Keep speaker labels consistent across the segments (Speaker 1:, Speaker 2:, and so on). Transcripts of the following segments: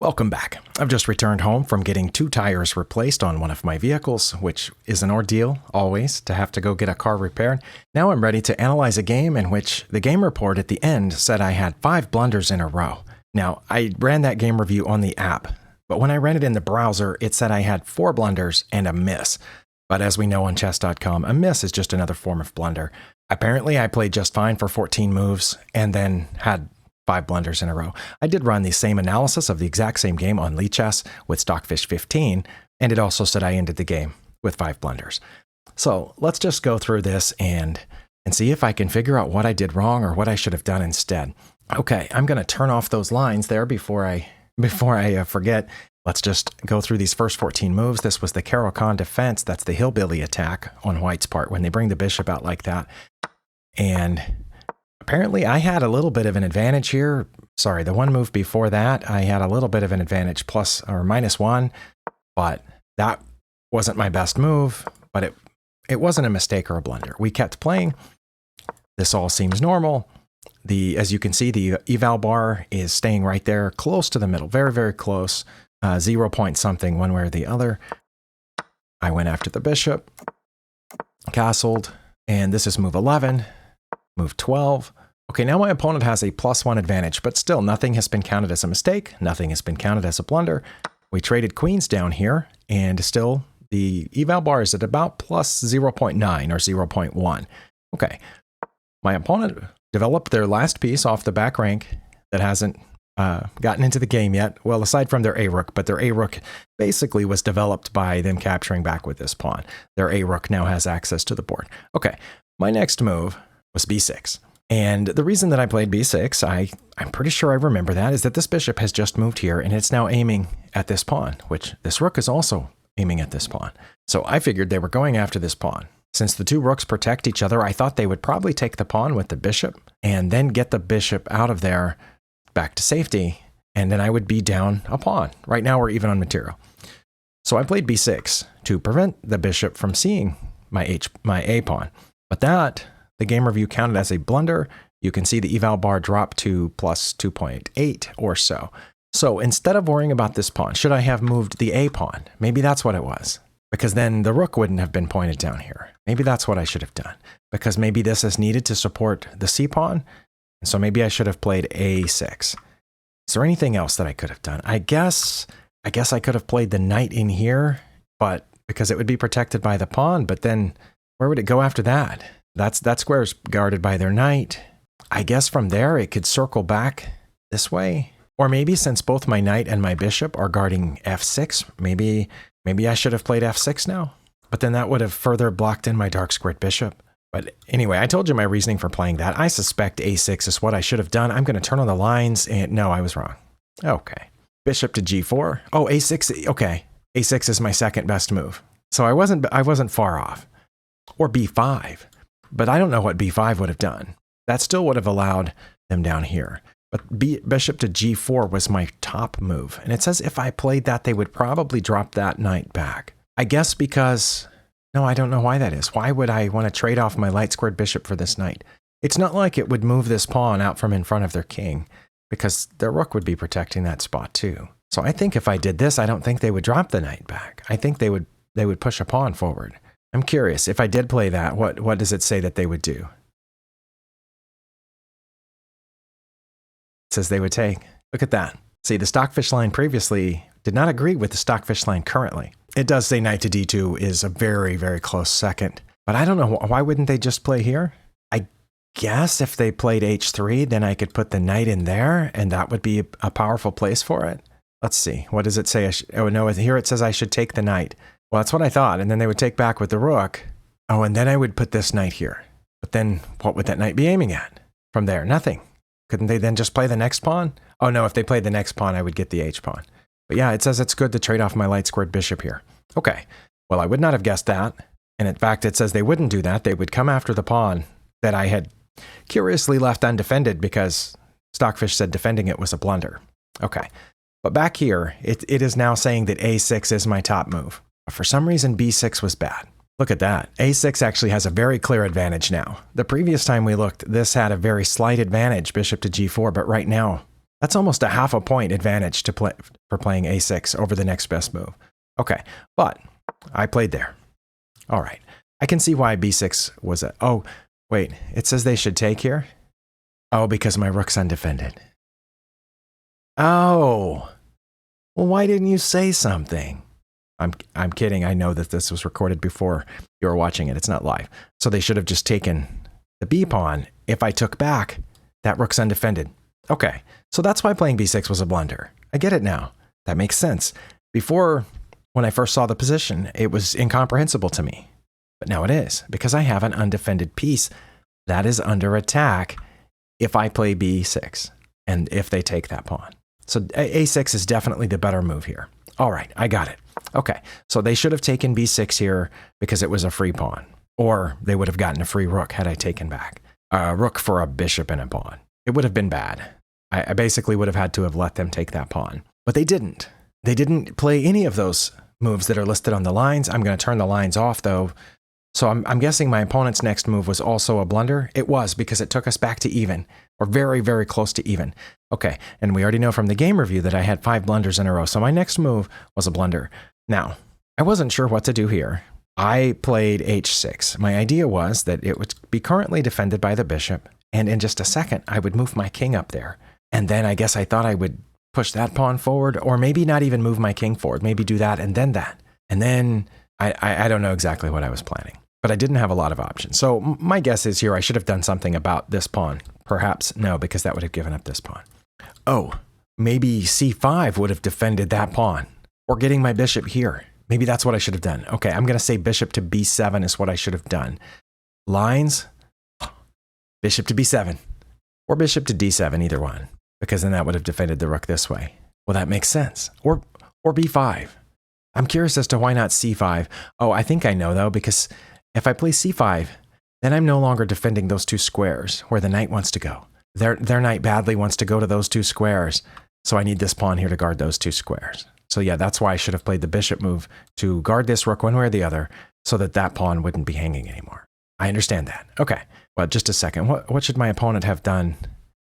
Speaker 1: Welcome back. I've just returned home from getting 2 tires replaced on one of my vehicles, which is an ordeal, always, to have to go get a car repaired. Now I'm ready to analyze a game in which the game report at the end said I had 5 blunders in a row. Now, I ran that game review on the app, but when I ran it in the browser, it said I had 4 blunders and a miss. But as we know on chess.com, a miss is just another form of blunder. Apparently, I played just fine for 14 moves and then had 5 blunders in a row. I did run the same analysis of the exact same game on Lichess with Stockfish 15, and it also said I ended the game with 5 blunders. So let's just go through this and see if I can figure out what I did wrong or what I should have done instead. Okay, I'm going to turn off those lines there before I forget. Let's just go through these first 14 moves. This was the Caro-Kann defense. That's the hillbilly attack on White's part when they bring the bishop out like that. And apparently, I had a little bit of an advantage here. Sorry, the one move before that, I had a little bit of an advantage, plus or minus 1, but that wasn't my best move, but it wasn't a mistake or a blunder. We kept playing. This all seems normal. As you can see, the eval bar is staying right there, close to the middle, very, very close, 0 point something one way or the other. I went after the bishop, castled, and this is move 11. Move 12. Okay, now my opponent has a +1 advantage, but still nothing has been counted as a mistake. Nothing has been counted as a blunder. We traded queens down here, and still the eval bar is at about plus 0.9 or 0.1. Okay, my opponent developed their last piece off the back rank that hasn't gotten into the game yet. Well, aside from their A-rook, but their A-rook basically was developed by them capturing back with this pawn. Their A-rook now has access to the board. Okay, my next move was b6. And the reason that I played b6, I'm pretty sure I remember that, is that this bishop has just moved here and it's now aiming at this pawn, which this rook is also aiming at this pawn. So I figured they were going after this pawn. Since the 2 rooks protect each other, I thought they would probably take the pawn with the bishop and then get the bishop out of there back to safety, and then I would be down a pawn. Right now we're even on material. So I played b6 to prevent the bishop from seeing my A pawn. But that, the game review counted as a blunder. You can see the eval bar drop to plus 2.8 or so. So instead of worrying about this pawn, should I have moved the A pawn? Maybe that's what it was, because then the rook wouldn't have been pointed down here. Maybe that's what I should have done, because maybe this is needed to support the C pawn. And so maybe I should have played A6. Is there anything else that I could have done? I guess I could have played the knight in here, but because it would be protected by the pawn, but then where would it go after that? That square is guarded by their knight. I guess from there it could circle back this way. Or maybe since both my knight and my bishop are guarding f6, maybe I should have played f6 now. But then that would have further blocked in my dark squared bishop. But anyway, I told you my reasoning for playing that. I suspect a6 is what I should have done. I'm going to turn on the lines and no, I was wrong. Okay. Bishop to g4. Oh, a6. Okay. a6 is my second best move. So I wasn't far off. Or b5. But I don't know what b5 would have done. That still would have allowed them down here. But bishop to g4 was my top move. And it says if I played that, they would probably drop that knight back. I guess because, no, I don't know why that is. Why would I want to trade off my light squared bishop for this knight? It's not like it would move this pawn out from in front of their king, because their rook would be protecting that spot too. So I think if I did this, I don't think they would drop the knight back. I think they would push a pawn forward. I'm curious, if I did play that, what does it say that they would do? It says they would take. Look at that. See, the Stockfish line previously did not agree with the Stockfish line currently. It does say knight to d2 is a very, very close second. But I don't know, why wouldn't they just play here? I guess if they played h3, then I could put the knight in there, and that would be a powerful place for it. Let's see, what does it say? Oh no, here it says I should take the knight. Well, that's what I thought, and then they would take back with the rook. Oh, and then I would put this knight here. But then what would that knight be aiming at? From there, nothing. Couldn't they then just play the next pawn? Oh no, if they played the next pawn, I would get the h pawn. But yeah, it says it's good to trade off my light squared bishop here. Okay, well, I would not have guessed that. And in fact, it says they wouldn't do that. They would come after the pawn that I had curiously left undefended because Stockfish said defending it was a blunder. Okay, but back here, it is now saying that a6 is my top move. But for some reason, b6 was bad. Look at that. a6 actually has a very clear advantage now. The previous time we looked, this had a very slight advantage, bishop to g4, but right now, That's almost a half a point advantage to play for playing a6 over the next best move. Okay, but I played there. All right, I can see why b6 was a... Oh, wait, it says they should take here? Oh, because my rook's undefended. Oh, well, why didn't you say something? I'm kidding. I know that this was recorded before you were watching it. It's not live. So they should have just taken the b pawn. If I took back, that rook's undefended. Okay, so that's why playing b6 was a blunder. I get it now. That makes sense. Before, when I first saw the position, it was incomprehensible to me. But now it is, because I have an undefended piece that is under attack if I play b6 and if they take that pawn. So a6 is definitely the better move here. All right, I got it. Okay, so they should have taken b6 here because it was a free pawn. Or they would have gotten a free rook had I taken back. A rook for a bishop and a pawn. It would have been bad. I basically would have had to have let them take that pawn. But they didn't. They didn't play any of those moves that are listed on the lines. I'm going to turn the lines off, though. So I'm guessing my opponent's next move was also a blunder. It was, because it took us back to even, or very, very close to even. Okay, and we already know from the game review that I had 5 blunders in a row, so my next move was a blunder. Now, I wasn't sure what to do here. I played h6. My idea was that it would be currently defended by the bishop, and in just a second, I would move my king up there. And then I guess I thought I would push that pawn forward, or maybe not even move my king forward, maybe do that and then that. And then I don't know exactly what I was planning. But I didn't have a lot of options. So my guess is here I should have done something about this pawn. Perhaps no, because that would have given up this pawn. Oh, maybe c5 would have defended that pawn. Or getting my bishop here. Maybe that's what I should have done. Okay, I'm going to say bishop to b7 is what I should have done. Lines, bishop to b7. Or bishop to d7, either one. Because then that would have defended the rook this way. Well, that makes sense. Or b5. I'm curious as to why not c5. Oh, I think I know, though, because if I play c5, then I'm no longer defending those 2 squares where the knight wants to go. Their knight badly wants to go to those 2 squares, so I need this pawn here to guard those 2 squares. So yeah, that's why I should have played the bishop move to guard this rook one way or the other so that that pawn wouldn't be hanging anymore. I understand that. Okay, well, just a second. What should my opponent have done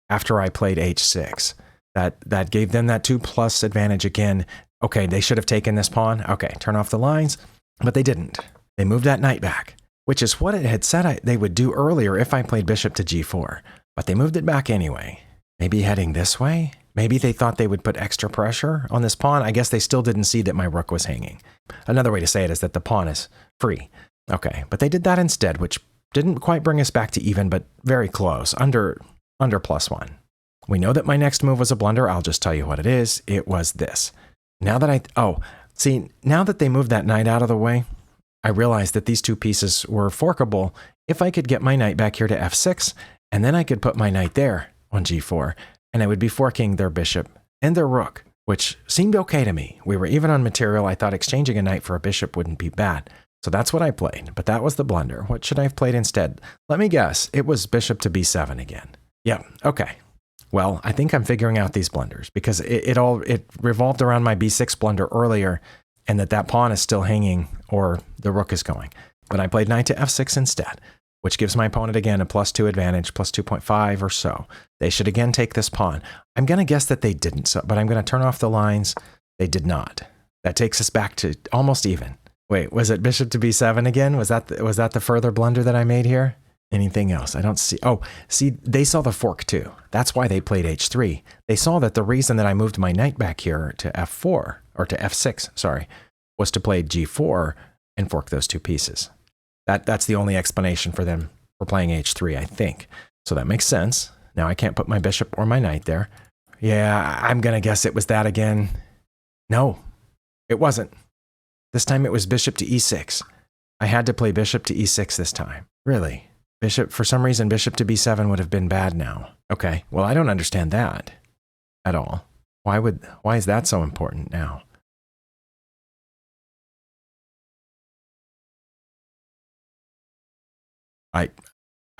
Speaker 1: after I played h6? That gave them that 2+ advantage again. Okay, they should have taken this pawn. Okay, turn off the lines, but they didn't. They moved that knight back, which is what it had said they would do earlier if I played bishop to g4. But they moved it back anyway. Maybe heading this way? Maybe they thought they would put extra pressure on this pawn. I guess they still didn't see that my rook was hanging. Another way to say it is that the pawn is free. Okay, but they did that instead, which didn't quite bring us back to even, but very close, under +1. We know that my next move was a blunder. I'll just tell you what it is. It was this. Now that now that they moved that knight out of the way, I realized that these 2 pieces were forkable if I could get my knight back here to f6, and then I could put my knight there on g4, and I would be forking their bishop and their rook, which seemed okay to me. We were even on material. I thought exchanging a knight for a bishop wouldn't be bad. So that's what I played, but that was the blunder. What should I have played instead? Let me guess. It was bishop to b7 again. Yeah, okay. Well, I think I'm figuring out these blunders because it revolved around my b6 blunder earlier, and that pawn is still hanging or the rook is going. But I played knight to f6 instead, which gives my opponent again a +2 advantage, +2.5 or so. They should again take this pawn. I'm going to guess that they didn't, but I'm going to turn off the lines. They did not. That takes us back to almost even. Wait, was it bishop to b7 again? Was that the further blunder that I made here? Anything else? I don't see. Oh, see, they saw the fork too. That's why they played h3. They saw that the reason that I moved my knight back here to f4, or to f6, sorry, was to play g4 and fork those 2 pieces. That's the only explanation for them for playing h3, I think. So that makes sense. Now I can't put my bishop or my knight there. Yeah, I'm going to guess it was that again. No, it wasn't. This time it was bishop to e6. I had to play bishop to e6 this time. Really? For some reason, bishop to b7 would have been bad now. Okay, well, I don't understand that at all. Why is that so important now? I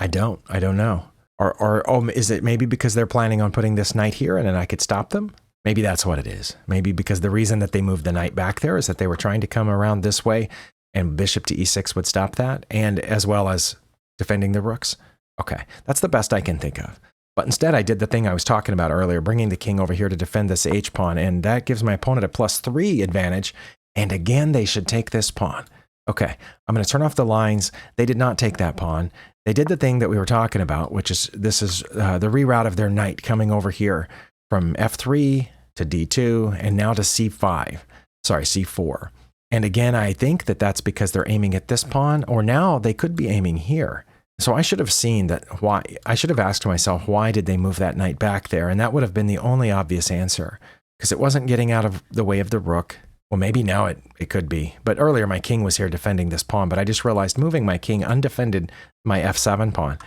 Speaker 1: don't know. Or is it maybe because they're planning on putting this knight here and then I could stop them? Maybe that's what it is. Maybe because the reason that they moved the knight back there is that they were trying to come around this way and bishop to e6 would stop that, and as well as defending the rooks. Okay, that's the best I can think of. But instead, I did the thing I was talking about earlier, bringing the king over here to defend this h-pawn, and that gives my opponent a +3 advantage. And again, they should take this pawn. Okay, I'm going to turn off the lines. They did not take that pawn. They did the thing that we were talking about, which is this is the reroute of their knight coming over here from f3 to d2 and now to c5. Sorry, c4. And again, I think that that's because they're aiming at this pawn, or now they could be aiming here. So I should have seen that why. I should have asked myself, why did they move that knight back there? And that would have been the only obvious answer, because it wasn't getting out of the way of the rook. Well, maybe now it could be. But earlier my king was here defending this pawn, but I just realized moving my king undefended my f7 pawn.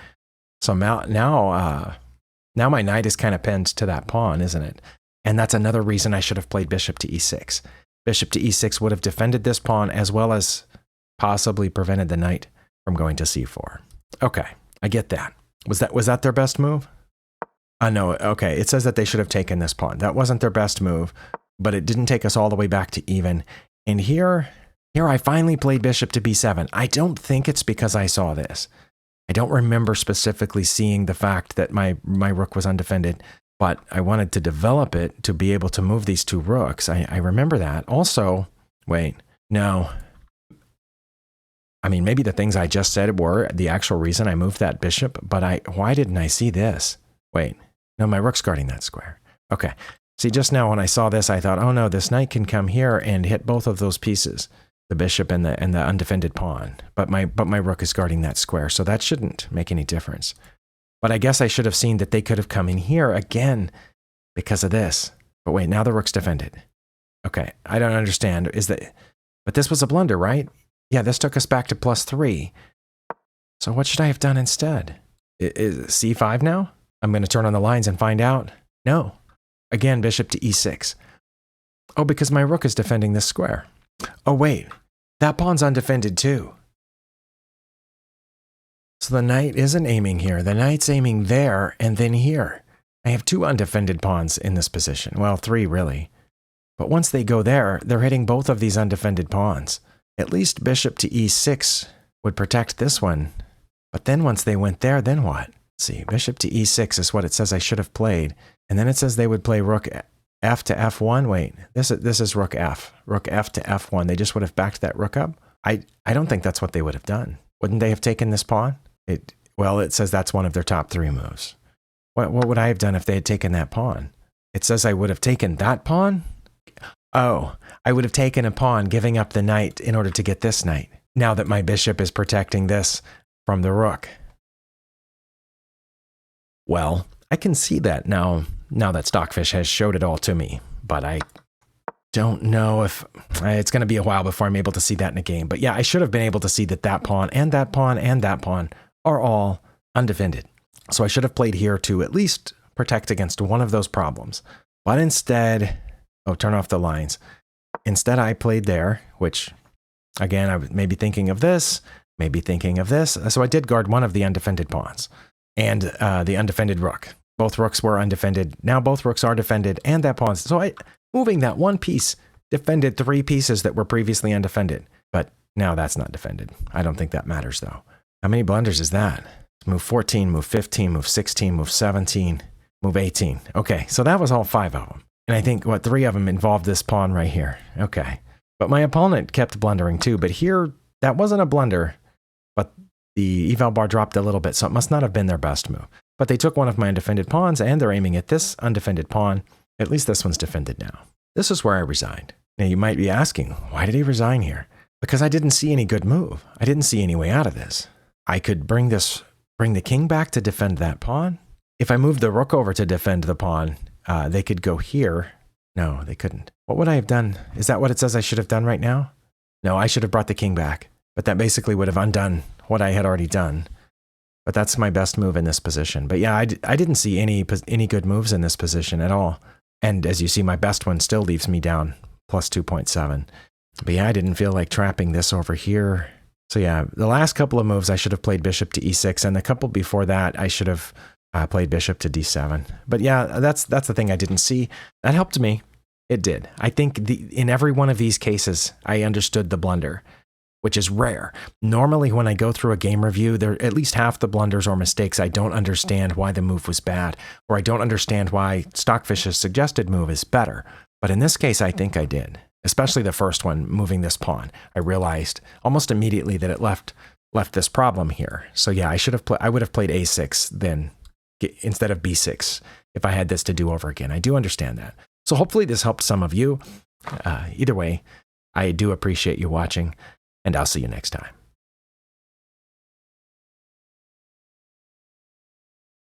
Speaker 1: So now my knight is kind of pinned to that pawn, isn't it? And that's another reason I should have played bishop to e6. Bishop to e6 would have defended this pawn as well as possibly prevented the knight from going to c4. Okay, I get that. Was that their best move? No, okay, it says that they should have taken this pawn. That wasn't their best move, but it didn't take us all the way back to even. And here I finally played bishop to b7. I don't think it's because I saw this. I don't remember specifically seeing the fact that my rook was undefended, but I wanted to develop it to be able to move these two rooks. I remember that. Also, wait, no. I mean, maybe the things I just said were the actual reason I moved that bishop, but why didn't I see this? Wait, no, my rook's guarding that square. Okay. See, just now when I saw this, I thought, oh no, this knight can come here and hit both of those pieces, the bishop and the undefended pawn. But my rook is guarding that square, so that shouldn't make any difference. But I guess I should have seen that they could have come in here again because of this. But wait, now the rook's defended. Okay, I don't understand. But this was a blunder, right? Yeah, this took us back to +3. So what should I have done instead? Is c5 now? I'm going to turn on the lines and find out. No. Again, bishop to e6. Oh, because my rook is defending this square. Oh, wait. That pawn's undefended too. So the knight isn't aiming here. The knight's aiming there and then here. I have 2 undefended pawns in this position. Well, 3 really. But once they go there, they're hitting both of these undefended pawns. At least bishop to e6 would protect this one. But then once they went there, then what? Let's see, bishop to e6 is what it says I should have played. And then it says they would play rook f to f1. Wait, this is rook f. Rook f to f1. They just would have backed that rook up? I don't think that's what they would have done. Wouldn't they have taken this pawn? Well, it says that's one of their top 3 moves. What would I have done if they had taken that pawn? It says I would have taken that pawn? Oh, I would have taken a pawn, giving up the knight in order to get this knight, now that my bishop is protecting this from the rook. Well, I can see that now that Stockfish has showed it all to me, but I don't know if it's going to be a while before I'm able to see that in a game. But yeah, I should have been able to see that that pawn and that pawn and that pawn are all undefended. So I should have played here to at least protect against one of those problems. But instead, oh, turn off the lines. Instead, I played there, which, again, I was maybe thinking of this, maybe thinking of this. So I did guard one of the undefended pawns and the undefended rook. Both rooks were undefended. Now both rooks are defended and that pawn. So moving that one piece defended 3 pieces that were previously undefended. But now that's not defended. I don't think that matters, though. How many blunders is that? Move 14, move 15, move 16, move 17, move 18. Okay, so that was all 5 of them. And I think, 3 of them involved this pawn right here. Okay. But my opponent kept blundering too. But here, that wasn't a blunder. But the eval bar dropped a little bit, so it must not have been their best move. But they took one of my undefended pawns, and they're aiming at this undefended pawn. At least this one's defended now. This is where I resigned. Now, you might be asking, why did he resign here? Because I didn't see any good move. I didn't see any way out of this. I could bring the king back to defend that pawn. If I moved the rook over to defend the pawn, they could go here. No, they couldn't. What would I have done? Is that what it says I should have done right now? No, I should have brought the king back. But that basically would have undone what I had already done. But that's my best move in this position. But yeah, I didn't see any good moves in this position at all. And as you see, my best one still leaves me down plus 2.7. But yeah, I didn't feel like trapping this over here. So yeah, the last couple of moves I should have played bishop to e6, and the couple before that I should have played bishop to d7. But yeah, that's the thing I didn't see. That helped me. It did. I think in every one of these cases, I understood the blunder. which is rare. Normally, when I go through a game review, there at least half the blunders or mistakes I don't understand why the move was bad, or I don't understand why Stockfish's suggested move is better. But in this case, I think I did, especially the first one, moving this pawn. I realized almost immediately that it left this problem here. So yeah, I would have played a6 then instead of b6 if I had this to do over again. I do understand that. So hopefully this helped some of you. Either way, I do appreciate you watching, and I'll see you next time.